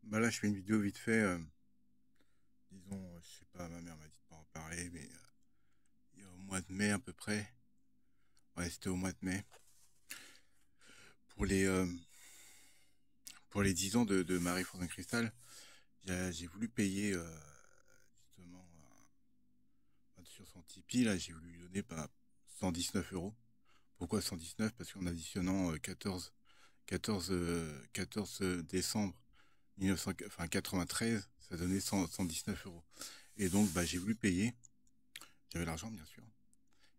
Bah là, je fais une vidéo vite fait. Disons, je sais pas, ma mère m'a dit de pas en parler, mais il y a au mois de mai à peu près. Ouais, c'était au mois de mai. Pour les, euh, pour les 10 ans de Marie Fondin Cristal, j'ai voulu payer justement sur son Tipeee. Là, j'ai voulu lui donner 119 euros. Pourquoi 119? Parce qu'en additionnant 14 décembre 1993, ça donnait 119 euros. Et donc, bah, j'ai voulu payer. J'avais l'argent, bien sûr.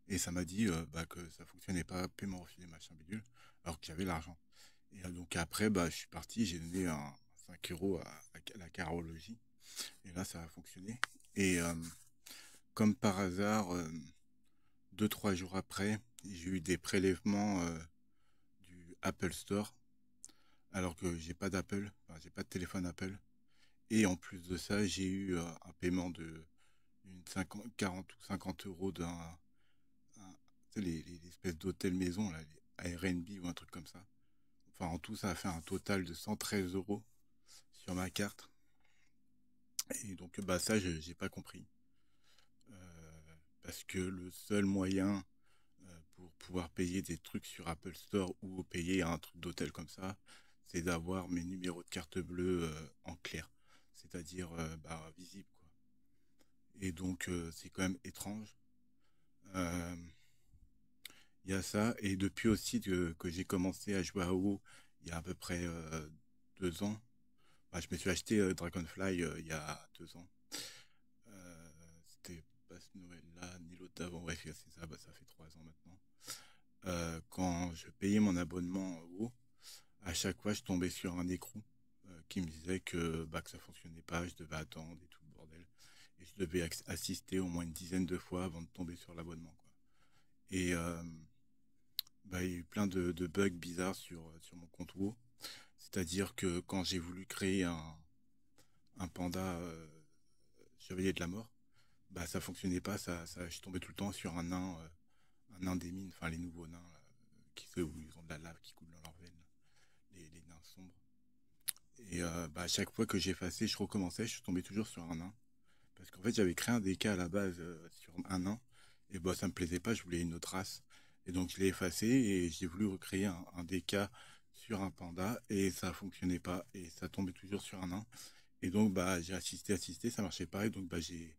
Et ça m'a dit que ça fonctionnait pas, paiement refusé, machin bidule, alors que j'avais l'argent. Et donc après, bah, je suis parti, j'ai donné un 5 euros à la carologie. Et là, ça a fonctionné. Et comme par hasard, 2, 3 jours après, j'ai eu des prélèvements du Apple Store, alors que j'ai pas d'Apple, enfin, j'ai pas de téléphone Apple. Et en plus de ça, j'ai eu un paiement de 40 ou 50 euros tu sais, les espèces d'hôtels maison, là, les Airbnb ou un truc comme ça. Enfin, en tout, ça a fait un total de 113 euros sur ma carte. Et donc, bah, ça, j'ai pas compris. Parce que le seul moyen pour pouvoir payer des trucs sur Apple Store ou payer un truc d'hôtel comme ça, c'est d'avoir mes numéros de carte bleue en clair. C'est-à-dire, bah, visible, quoi. Et donc, c'est quand même étrange. Euh, Il y a ça. Et depuis aussi que j'ai commencé à jouer à WoW, il y a à peu près 2 ans, bah, je me suis acheté Dragonfly il y a 2 ans. C'était pas ce Noël-là, ni l'autre d'avant. Bref, c'est ça, bah, ça fait 3 ans maintenant. Quand je payais mon abonnement WoW, à chaque fois, je tombais sur un écrou qui me disait que ça fonctionnait pas, je devais attendre et tout le bordel. Et je devais assister au moins une dizaine de fois avant de tomber sur l'abonnement, quoi. Et bah, il y a eu plein de bugs bizarres sur mon compte WoW. C'est-à-dire que quand j'ai voulu créer un panda chevalier de la mort, bah ça fonctionnait pas, je tombais tout le temps sur un nain des mines, enfin les nouveaux nains là, où ils ont de la lave qui coule dans leurs veines, les nains sombres. Et bah, à chaque fois que j'effaçais, je recommençais, je suis tombé toujours sur un nain. Parce qu'en fait, j'avais créé un DK à la base sur un nain. Et bah, ça me plaisait pas, je voulais une autre race. Et donc, je l'ai effacé et j'ai voulu recréer un DK sur un panda. Et ça fonctionnait pas. Et ça tombait toujours sur un nain. Et donc, bah, j'ai assisté, ça marchait pas. Et donc, bah, j'ai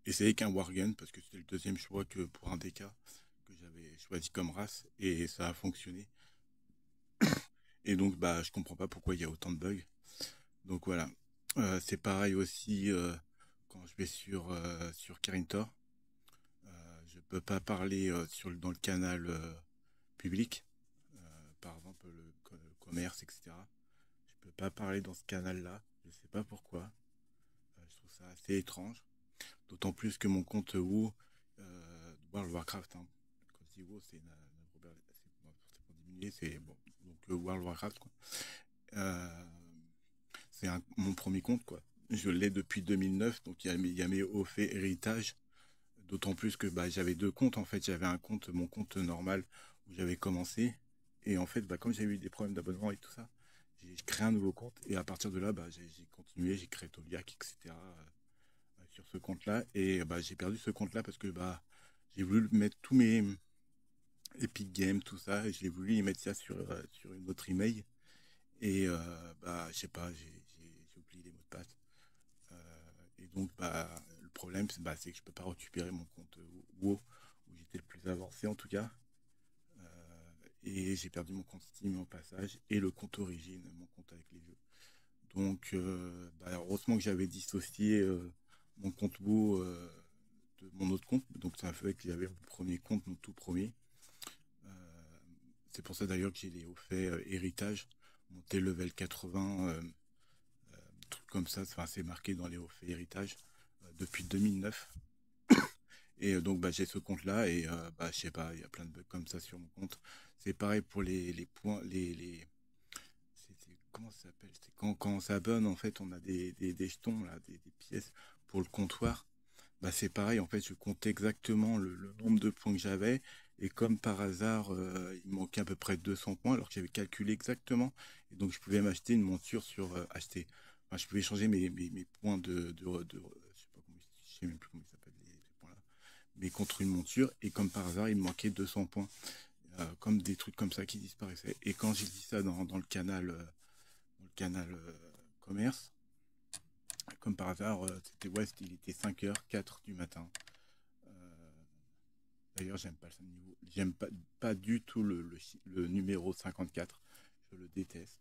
essayé qu'un Wargun parce que c'était le deuxième choix que pour un DK que j'avais choisi comme race. Et ça a fonctionné. Et donc, bah, je comprends pas pourquoi il y a autant de bugs. Donc voilà. C'est pareil aussi quand je vais sur Kirintor. Je peux pas parler dans le canal public, par exemple le commerce, etc. Je peux pas parler dans ce canal-là. Je sais pas pourquoi. Je trouve ça assez étrange. D'autant plus que mon compte WoW, World of Warcraft, hein. Quand je dis WoW, c'est pour diminuer, c'est bon. Donc World of Warcraft, quoi. Euh, c'est mon premier compte, quoi. Je l'ai depuis 2009, donc il y a mes hauts faits héritages. D'autant plus que bah, j'avais deux comptes, en fait. J'avais mon compte normal, où j'avais commencé. Et en fait, bah, comme j'ai eu des problèmes d'abonnement et tout ça, j'ai créé un nouveau compte. Et à partir de là, bah, j'ai continué, j'ai créé Toliac, etc. Sur ce compte-là. Et bah, j'ai perdu ce compte-là parce que bah, j'ai voulu mettre tous mes Epic Games, tout ça. Et j'ai voulu y mettre ça sur une autre email. Et bah, je sais pas, j'ai oublié les mots de passe. Et donc, bah, le problème, c'est que je peux pas récupérer mon compte WoW, où j'étais le plus avancé en tout cas. Et j'ai perdu mon compte Steam au passage, et le compte Origin, mon compte avec les jeux. Donc, bah, heureusement que j'avais dissocié mon compte WoW de mon autre compte. Donc, ça a fait que j'avais mon premier compte, mon tout premier. Euh, c'est pour ça d'ailleurs que j'ai les hauts faits héritage, monté level 80, truc comme ça. Enfin, c'est marqué dans les hauts faits héritage depuis 2009. Et donc, bah, j'ai ce compte-là et bah, je sais pas, il y a plein de bugs comme ça sur mon compte. C'est pareil pour les points, comment ça s'appelle? C'est quand on s'abonne, en fait, on a des jetons, là, des pièces pour le comptoir. Bah, c'est pareil, en fait, je comptais exactement le nombre de points que j'avais. Et comme par hasard, il me manquait à peu près 200 points, alors que j'avais calculé exactement. Et donc, je pouvais m'acheter une monture acheter. enfin, je pouvais changer mes points je sais pas comment, je sais même plus comment ils s'appellent ces points-là, mais contre une monture, et comme par hasard, il me manquait 200 points, comme des trucs comme ça qui disparaissaient. Et quand j'ai dit ça dans le canal commerce, comme par hasard, il était 5h04 du matin. Euh, D'ailleurs, j'aime pas le niveau, j'aime pas du tout le numéro 54. Je le déteste.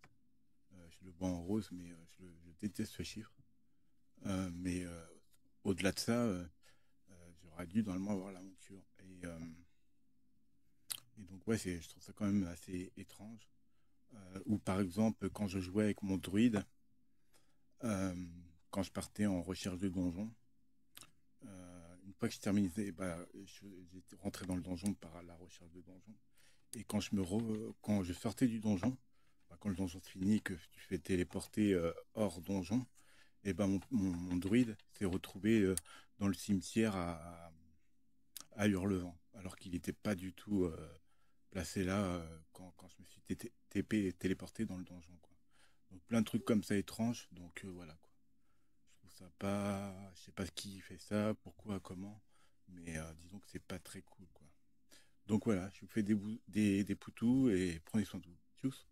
Je le vois en rose, mais je déteste ce chiffre. Mais au-delà de ça, j'aurais dû normalement avoir la monture. Et donc, ouais, je trouve ça quand même assez étrange. Ou par exemple, quand je jouais avec mon druide, euh, quand je partais en recherche de donjon, une fois que je terminais, bah, j'étais rentré dans le donjon par la recherche de donjon. Et quand je sortais du donjon, bah, quand le donjon se finit, que tu fais téléporter hors donjon, et ben mon druide s'est retrouvé dans le cimetière à Hurlevent, alors qu'il n'était pas du tout placé là quand je me suis téléporté dans le donjon, quoi. Donc plein de trucs comme ça étranges, donc voilà, quoi. Je trouve ça pas, je sais pas qui fait ça, pourquoi, comment, mais disons que c'est pas très cool, quoi. Donc voilà, je vous fais des poutous et prenez soin de vous. Tchuss.